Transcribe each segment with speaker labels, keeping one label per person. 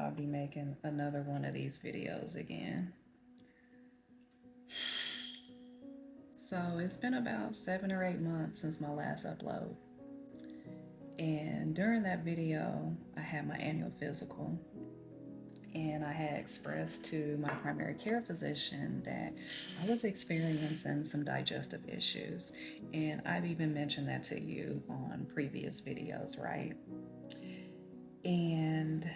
Speaker 1: I'll be making another one of these videos again. So it's been about 7 or 8 months since my last upload. And during that video, I had my annual physical. And I had expressed to my primary care physician that I was experiencing some digestive issues. And I've even mentioned that to you on previous videos, right? And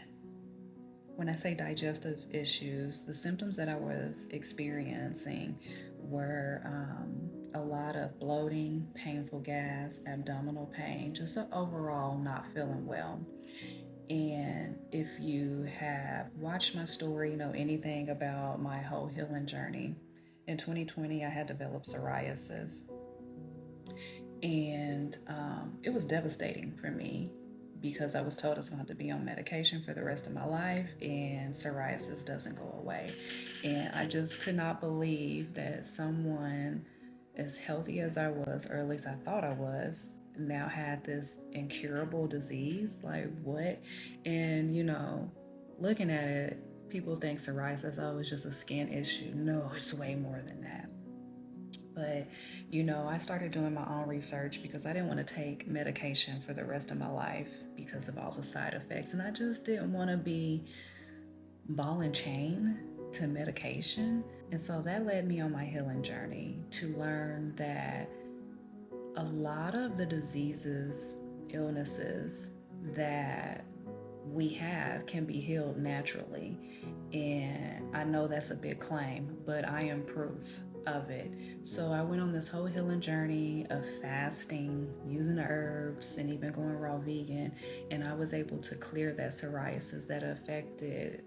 Speaker 1: when I say digestive issues, the symptoms that I was experiencing were a lot of bloating, painful gas, abdominal pain, just overall not feeling well. And if you have watched my story, know anything about my whole healing journey, in 2020 I had developed psoriasis. And it was devastating for me because I was told I was going to have to be on medication for the rest of my life, and psoriasis doesn't go away. And I just could not believe that someone as healthy as I was, or at least I thought I was, now had this incurable disease. Like, what? And, looking at it, people think psoriasis, oh, it's just a skin issue. No, it's way more than that. But, I started doing my own research because I didn't want to take medication for the rest of my life because of all the side effects. And I just didn't want to be ball and chain to medication. And so that led me on my healing journey to learn that a lot of the diseases, illnesses that we have can be healed naturally. And I know that's a big claim, but I am proof of it. So I went on this whole healing journey of fasting, using herbs, and even going raw vegan. And I was able to clear that psoriasis that affected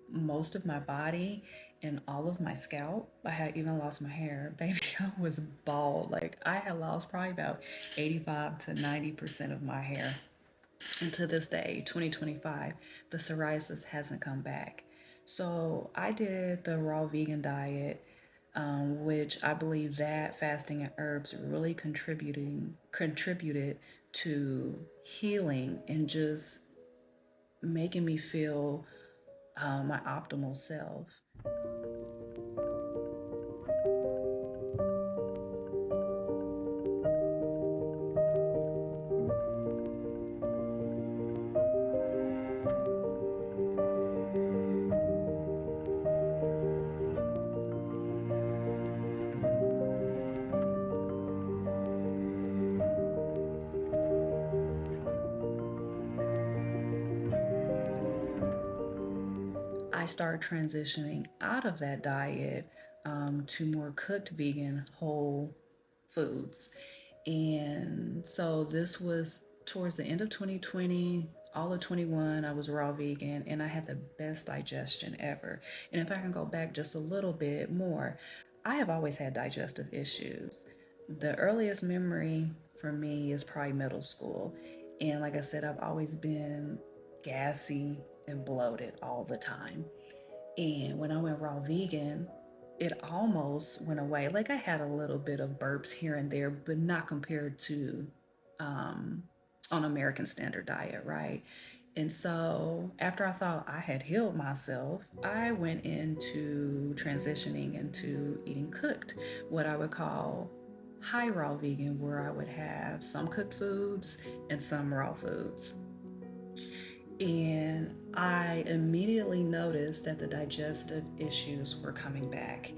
Speaker 1: most of my body and all of my scalp. I had even lost my hair. Baby, I was bald. Like, I had lost probably about 85 to 90% of my hair. And to this day, 2025, the psoriasis hasn't come back. So I did the raw vegan diet, which I believe that fasting and herbs really contributed to healing and just making me feel my optimal self. I started transitioning out of that diet to more cooked vegan whole foods. And so this was towards the end of 2020, all of 21, I was raw vegan and I had the best digestion ever. And if I can go back just a little bit more, I have always had digestive issues. The earliest memory for me is probably middle school. And like I said, I've always been gassy and bloated all the time. And when I went raw vegan, it almost went away. Like, I had a little bit of burps here and there, but not compared to on American Standard Diet, right? And so after I thought I had healed myself, I went into transitioning into eating cooked, what I would call high raw vegan, where I would have some cooked foods and some raw foods. And I immediately noticed that the digestive issues were coming back.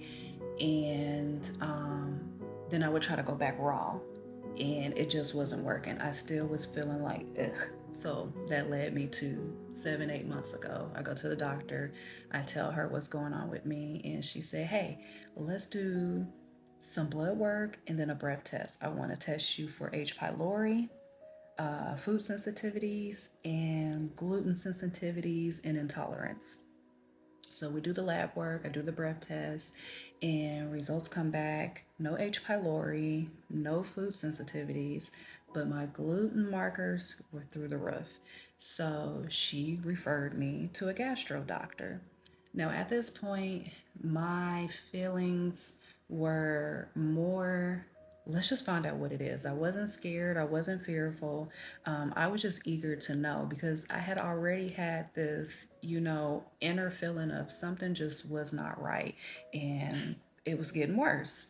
Speaker 1: And then I would try to go back raw, and it just wasn't working. I still was feeling like, ugh. So that led me to 7, 8 months ago. I go to the doctor, I tell her what's going on with me, and she said, hey, let's do some blood work and then a breath test. I want to test you for H. pylori, food sensitivities, and gluten sensitivities and intolerance. So we do the lab work, I do the breath test, and results come back no H. pylori, no food sensitivities, but my gluten markers were through the roof. So she referred me to a gastro doctor. Now, at this point, my feelings were more let's just find out what it is. I wasn't scared. I wasn't fearful. I was just eager to know because I had already had this, inner feeling of something just was not right. And it was getting worse.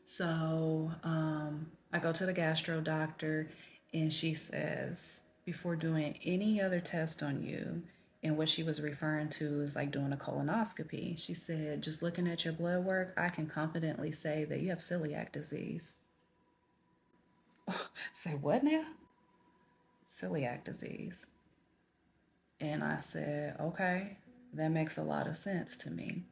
Speaker 1: So I go to the gastro doctor, and she says, before doing any other test on you, and what she was referring to is like doing a colonoscopy, she said, just looking at your blood work, I can confidently say that you have celiac disease. Say, what now? Celiac disease. And I said, okay, that makes a lot of sense to me.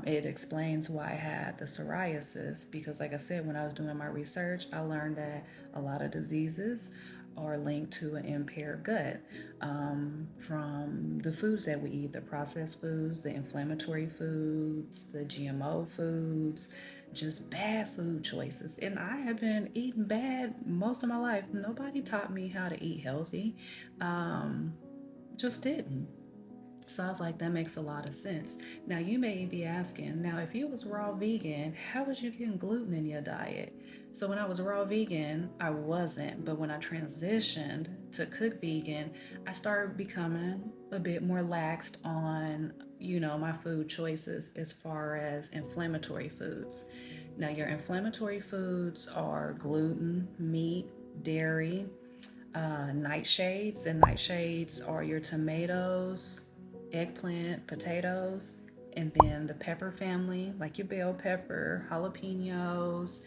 Speaker 1: It explains why I had the psoriasis because, like I said, when I was doing my research, I learned that a lot of diseases are linked to an impaired gut from the foods that we eat, the processed foods, the inflammatory foods, the GMO foods, just bad food choices. And I have been eating bad most of my life. Nobody taught me how to eat healthy, just didn't. So I was like, that makes a lot of sense. Now, you may be asking, now, if you was raw vegan, how was you getting gluten in your diet? So when I was raw vegan, I wasn't. But when I transitioned to cook vegan, I started becoming a bit more laxed on, my food choices as far as inflammatory foods. Now, your inflammatory foods are gluten, meat, dairy, nightshades, and nightshades are your tomatoes, eggplant, potatoes, and then the pepper family, like your bell pepper, jalapenos,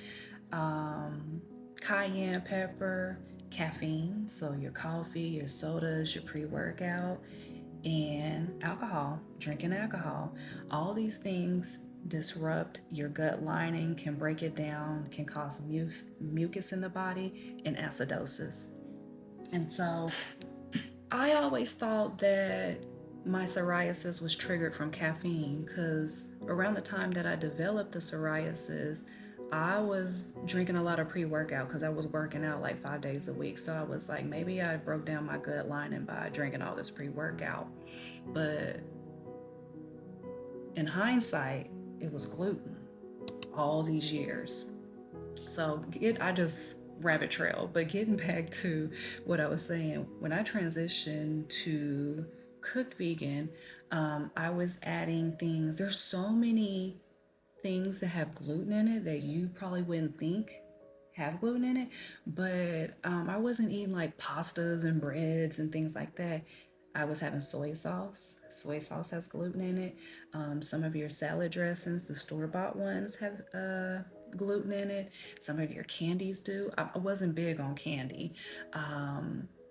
Speaker 1: um, cayenne pepper, caffeine, so your coffee, your sodas, your pre workout, and alcohol, drinking alcohol. All these things disrupt your gut lining, can break it down, can cause mucus in the body, and acidosis. And so I always thought that my psoriasis was triggered from caffeine because around the time that I developed the psoriasis, I was drinking a lot of pre workout because I was working out like 5 days a week. So I was like, maybe I broke down my gut lining by drinking all this pre workout. But in hindsight, it was gluten all these years. So I just rabbit trail, but getting back to what I was saying, when I transitioned to cooked vegan, I was adding things. There's so many things that have gluten in it that you probably wouldn't think have gluten in it, but I wasn't eating like pastas and breads and things like that. I was having soy sauce. Soy sauce has gluten in it. Some of your salad dressings, the store bought ones, have gluten in it. Some of your candies do. I wasn't big on candy.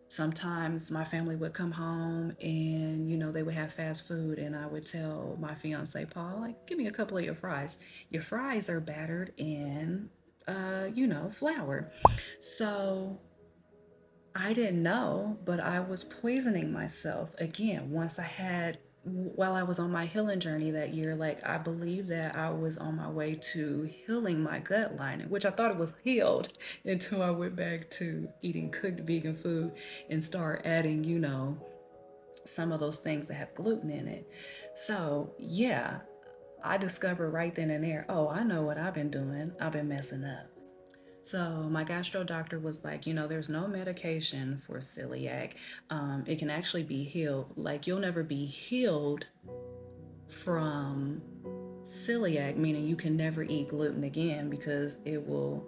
Speaker 1: Sometimes my family would come home and they would have fast food, and I would tell my fiance Paul, like, give me a couple of your fries. Your fries are battered in flour. So I didn't know, but I was poisoning myself again while I was on my healing journey that year. Like, I believe that I was on my way to healing my gut lining, which I thought it was healed until I went back to eating cooked vegan food and start adding, some of those things that have gluten in it. So, yeah, I discovered right then and there, oh, I know what I've been doing. I've been messing up. So my gastro doctor was like, there's no medication for celiac. It can actually be healed. Like, you'll never be healed from celiac, meaning you can never eat gluten again because it will,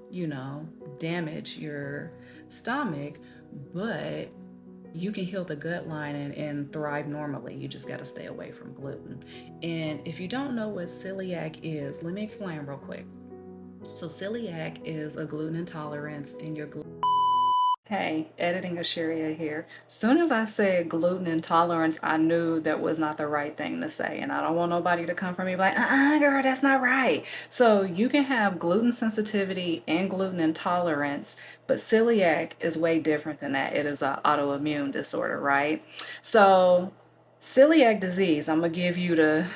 Speaker 1: damage your stomach. But you can heal the gut line and thrive normally. You just got to stay away from gluten. And if you don't know what celiac is, let me explain real quick. So celiac is a gluten intolerance in your gluten. Hey, editing Asheria here. Soon as I said gluten intolerance, I knew that was not the right thing to say. And I don't want nobody to come for me like, girl, that's not right. So you can have gluten sensitivity and gluten intolerance, but celiac is way different than that. It is an autoimmune disorder, right? So celiac disease, I'm going to give you the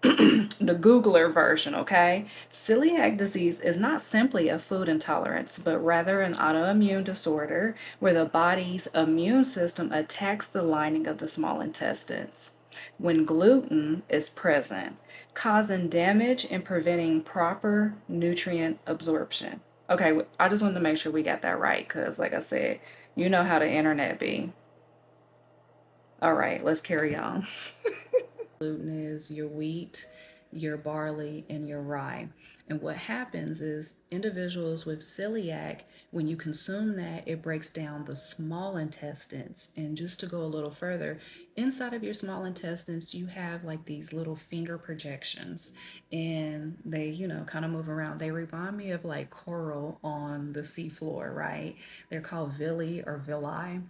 Speaker 1: Googler version, okay? Celiac disease is not simply a food intolerance, but rather an autoimmune disorder where the body's immune system attacks the lining of the small intestines. when gluten is present, causing damage and preventing proper nutrient absorption. Okay, I just wanted to make sure we got that right because, like I said, you know how the internet be. All right, let's carry on. Gluten is your wheat, your barley, and your rye. And what happens is individuals with celiac, when you consume that, it breaks down the small intestines. And just to go a little further, inside of your small intestines, you have like these little finger projections, and they, kind of move around. They remind me of like coral on the seafloor, right? They're called villi or villi.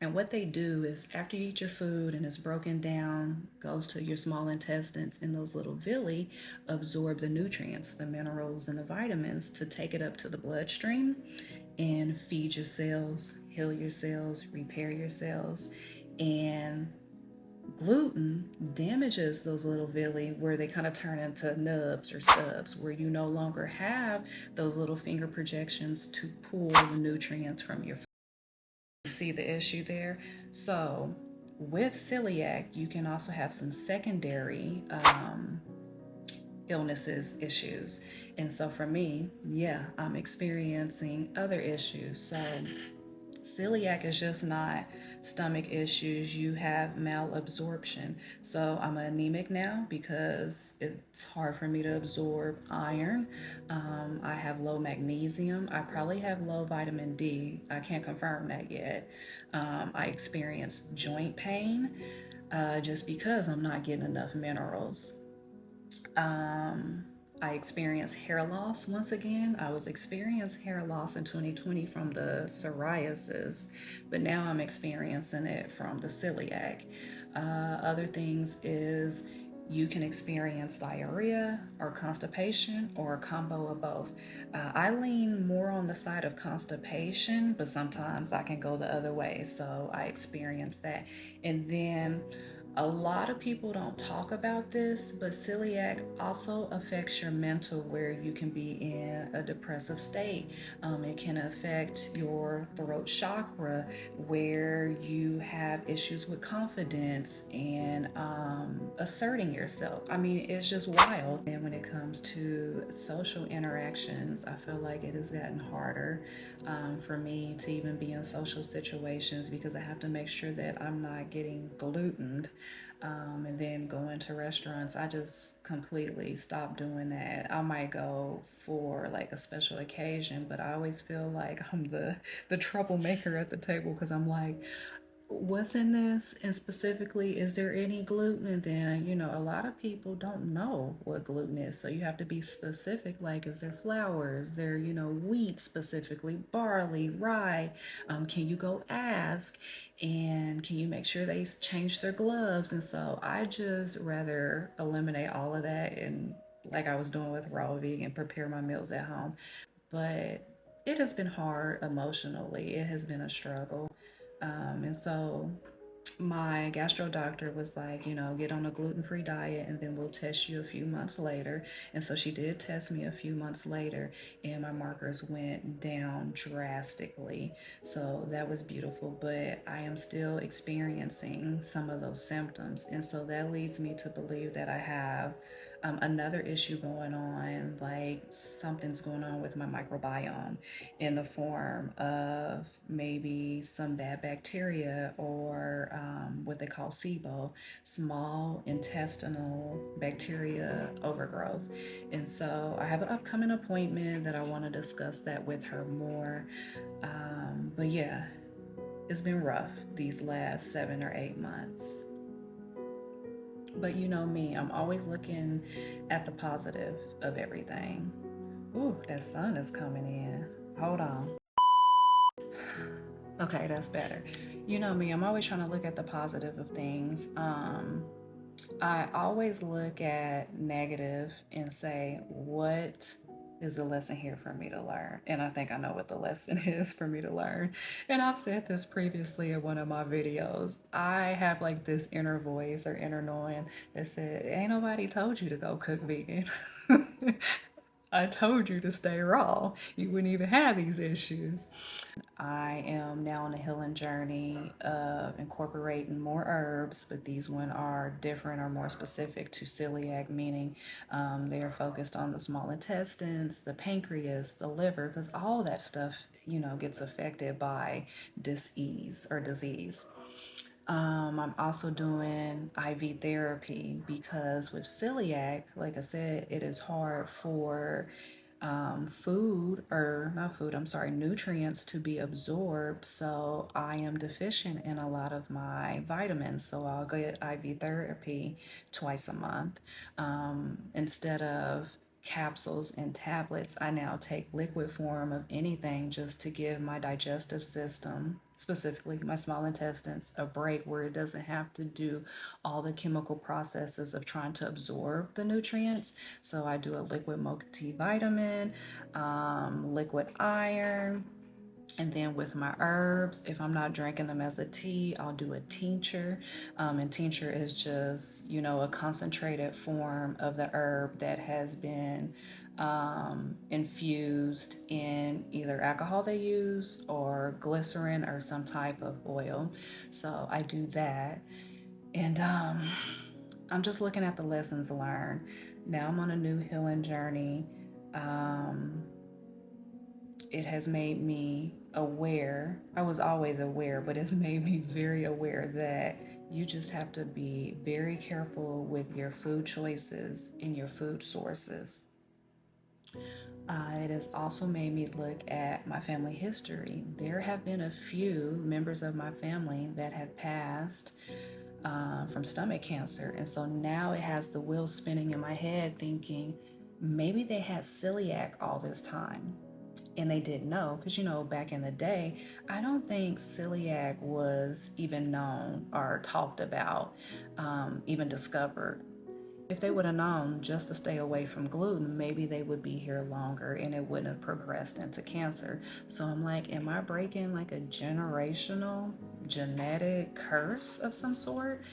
Speaker 1: And what they do is after you eat your food and it's broken down, goes to your small intestines, and those little villi absorb the nutrients, the minerals, and the vitamins to take it up to the bloodstream and feed your cells, heal your cells, repair your cells. And gluten damages those little villi where they kind of turn into nubs or stubs, where you no longer have those little finger projections to pull the nutrients from your food. See the issue there? So, with celiac, you can also have some secondary illnesses, issues. And so, for me, yeah, I'm experiencing other issues. So, celiac is just not stomach issues, you have malabsorption. So I'm anemic now because it's hard for me to absorb iron. I have low magnesium. I probably have low vitamin D. I can't confirm that yet. I experience joint pain just because I'm not getting enough minerals. um, I experienced hair loss once again. I was experiencing hair loss in 2020 from the psoriasis, but now I'm experiencing it from the celiac. Other things is you can experience diarrhea or constipation or a combo of both. I lean more on the side of constipation, but sometimes I can go the other way. So I experience that. And then a lot of people don't talk about this, but celiac also affects your mental, where you can be in a depressive state. It can affect your throat chakra, where you have issues with confidence and asserting yourself. I mean, it's just wild. And when it comes to social interactions, I feel like it has gotten harder for me to even be in social situations because I have to make sure that I'm not getting glutened. And then going to restaurants, I just completely stopped doing that. I might go for like a special occasion, but I always feel like I'm the troublemaker at the table because I'm like, what's in this, and specifically, is there any gluten? And then, a lot of people don't know what gluten is, so you have to be specific, like, is there flour, is there, wheat, specifically barley, rye? Can you go ask, and can you make sure they change their gloves? And so I just rather eliminate all of that, and like I was doing with raw vegan, prepare my meals at home. But it has been hard emotionally, it has been a struggle. And so my gastro doctor was like, get on a gluten free diet and then we'll test you a few months later. And so she did test me a few months later, and my markers went down drastically. So that was beautiful, but I am still experiencing some of those symptoms. And so that leads me to believe that I have another issue going on, like something's going on with my microbiome in the form of maybe some bad bacteria or what they call SIBO, small intestinal bacteria overgrowth. And so I have an upcoming appointment that I want to discuss that with her more. But yeah, it's been rough these last 7 or 8 months. But you know me, I'm always looking at the positive of everything. Ooh, that sun is coming in. Hold on. Okay, that's better. You know me, I'm always trying to look at the positive of things. I always look at negative and say, what is the lesson here for me to learn? And I think I know what the lesson is for me to learn. And I've said this previously in one of my videos. I have like this inner voice or inner knowing that said, ain't nobody told you to go cook vegan. I told you to stay raw. You wouldn't even have these issues. I am now on a healing journey of incorporating more herbs, but these one are different or more specific to celiac, meaning they are focused on the small intestines, the pancreas, the liver, because all that stuff, gets affected by disease or disease. I'm also doing IV therapy because with celiac, like I said, it is hard for food or not food, I'm sorry, nutrients to be absorbed. So I am deficient in a lot of my vitamins. So I'll get IV therapy twice a month. Instead of capsules and tablets, I now take liquid form of anything just to give my digestive system, specifically my small intestines, a break where it doesn't have to do all the chemical processes of trying to absorb the nutrients. So I do a liquid multivitamin, liquid iron, and then with my herbs, if I'm not drinking them as a tea, I'll do a tincture. And tincture is just, a concentrated form of the herb that has been infused in either alcohol they use or glycerin or some type of oil. So I do that. And I'm just looking at the lessons learned. Now I'm on a new healing journey. Um, it has made me aware. I was always aware, but it's made me very aware that you just have to be very careful with your food choices and your food sources. It has also made me look at my family history. There have been a few members of my family that have passed from stomach cancer. And so now it has the wheel spinning in my head thinking maybe they had celiac all this time and they didn't know. Because, back in the day, I don't think celiac was even known or talked about, even discovered. If they would have known just to stay away from gluten, maybe they would be here longer and it wouldn't have progressed into cancer. So I'm like, am I breaking like a generational genetic curse of some sort?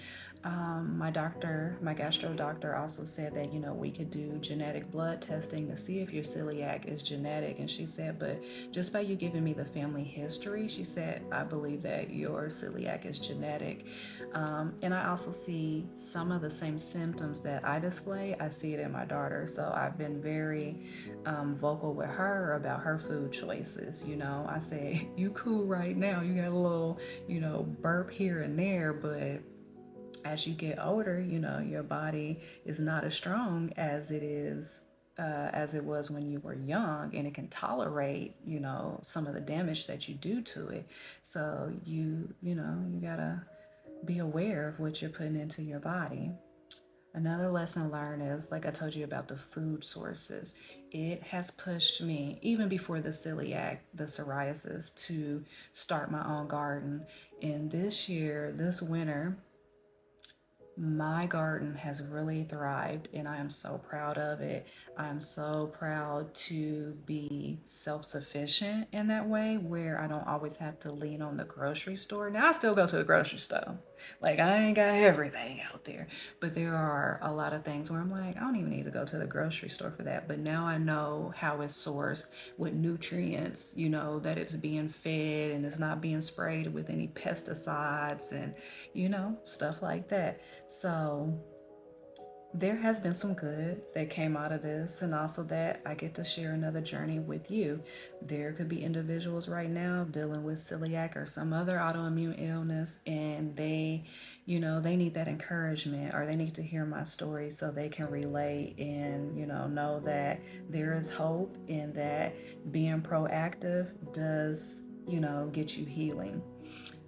Speaker 1: My doctor, my gastro doctor, also said that we could do genetic blood testing to see if your celiac is genetic. And she said, but just by you giving me the family history, she said, I believe that your celiac is genetic. And I also see some of the same symptoms that I display. I see it in my daughter. So I've been very vocal with her about her food choices. I say, you cool right now. You got a little, burp here and there, but as you get older, your body is not as strong as it is as it was when you were young, and it can tolerate, some of the damage that you do to it. So you gotta be aware of what you're putting into your body. Another lesson learned is, like I told you about the food sources, it has pushed me, even before the celiac, the psoriasis, to start my own garden. And this year, this winter, my garden has really thrived and I am so proud of it. I'm so proud to be self sufficient in that way where I don't always have to lean on the grocery store. Now, I still go to the grocery store. Like, I ain't got everything out there, but there are a lot of things where I'm like, I don't even need to go to the grocery store for that. But now I know how it's sourced with nutrients, that it's being fed and it's not being sprayed with any pesticides and, stuff like that. So there has been some good that came out of this, and also that I get to share another journey with you. There could be individuals right now dealing with celiac or some other autoimmune illness, and they need that encouragement or they need to hear my story so they can relate and, know that there is hope and that being proactive does, get you healing.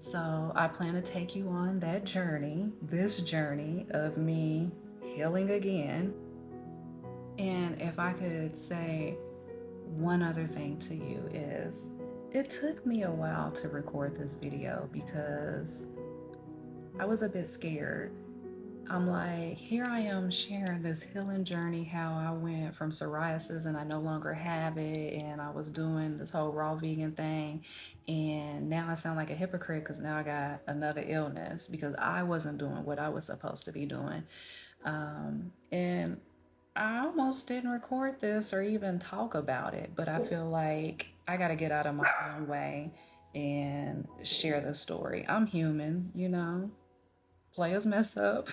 Speaker 1: So I plan to take you on that journey, this journey of me healing again. And if I could say one other thing to you is it took me a while to record this video because I was a bit scared. I'm like, here I am sharing this healing journey, how I went from psoriasis and I no longer have it, and I was doing this whole raw vegan thing, and now I sound like a hypocrite because now I got another illness because I wasn't doing what I was supposed to be doing. And I almost didn't record this or even talk about it, but I feel like I got to get out of my own way and share the story. I'm human, you know, players mess up.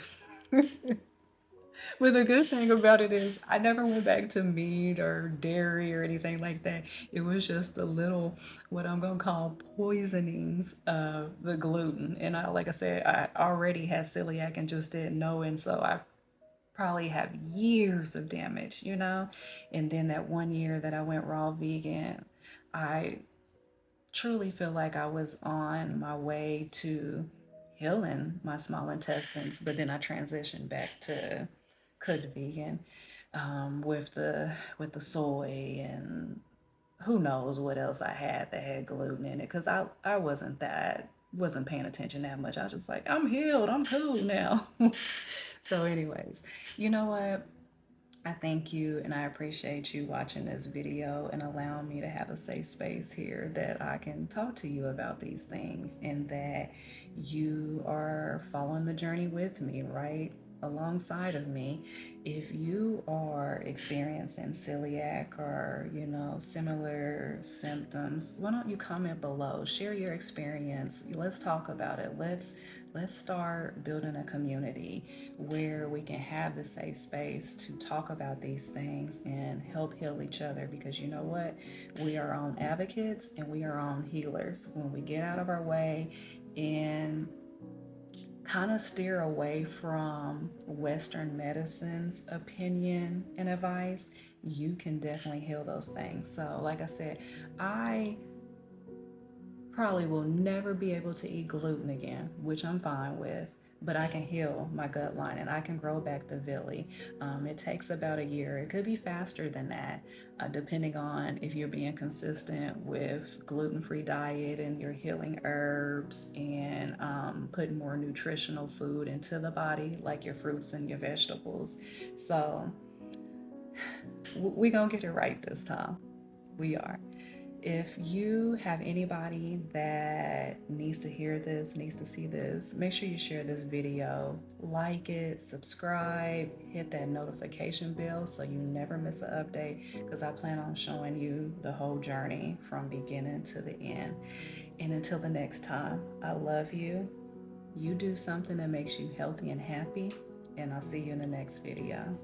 Speaker 1: But the good thing about it is I never went back to meat or dairy or anything like that. It was just the little, what I'm going to call poisonings of the gluten. And like I said, I already had celiac and just didn't know. And so I probably have years of damage, you know? And then that one year that I went raw vegan, I truly feel like I was on my way to healing my small intestines, but then I transitioned back to cooked vegan, with the soy and who knows what else I had that had gluten in it, because I wasn't paying attention that much. I was just like, I'm healed, I'm cool now. So anyways, you know what, I thank you and I appreciate you watching this video and allowing me to have a safe space here that I can talk to you about these things and that you are following the journey with me, right? Alongside of me. If you are experiencing celiac or, you know, similar symptoms, why don't you comment below? Share your experience. Let's talk about it. Let's start building a community where we can have the safe space to talk about these things and help heal each other, because you know what? We are on advocates and we are on healers. When we get out of our way and kind of steer away from Western medicine's opinion and advice, you can definitely heal those things. So, like I said, I probably will never be able to eat gluten again, which I'm fine with. But I can heal my gut line and I can grow back the villi. It takes about a year. It could be faster than that, depending on if you're being consistent with gluten-free diet and you're healing herbs and putting more nutritional food into the body, like your fruits and your vegetables. So we're going to get it right this time. We are. If you have anybody that needs to hear this, needs to see this, make sure you share this video, like it, subscribe, hit that notification bell so you never miss an update, because I plan on showing you the whole journey from beginning to the end. And until the next time, I love you. You do something that makes you healthy and happy, and I'll see you in the next video.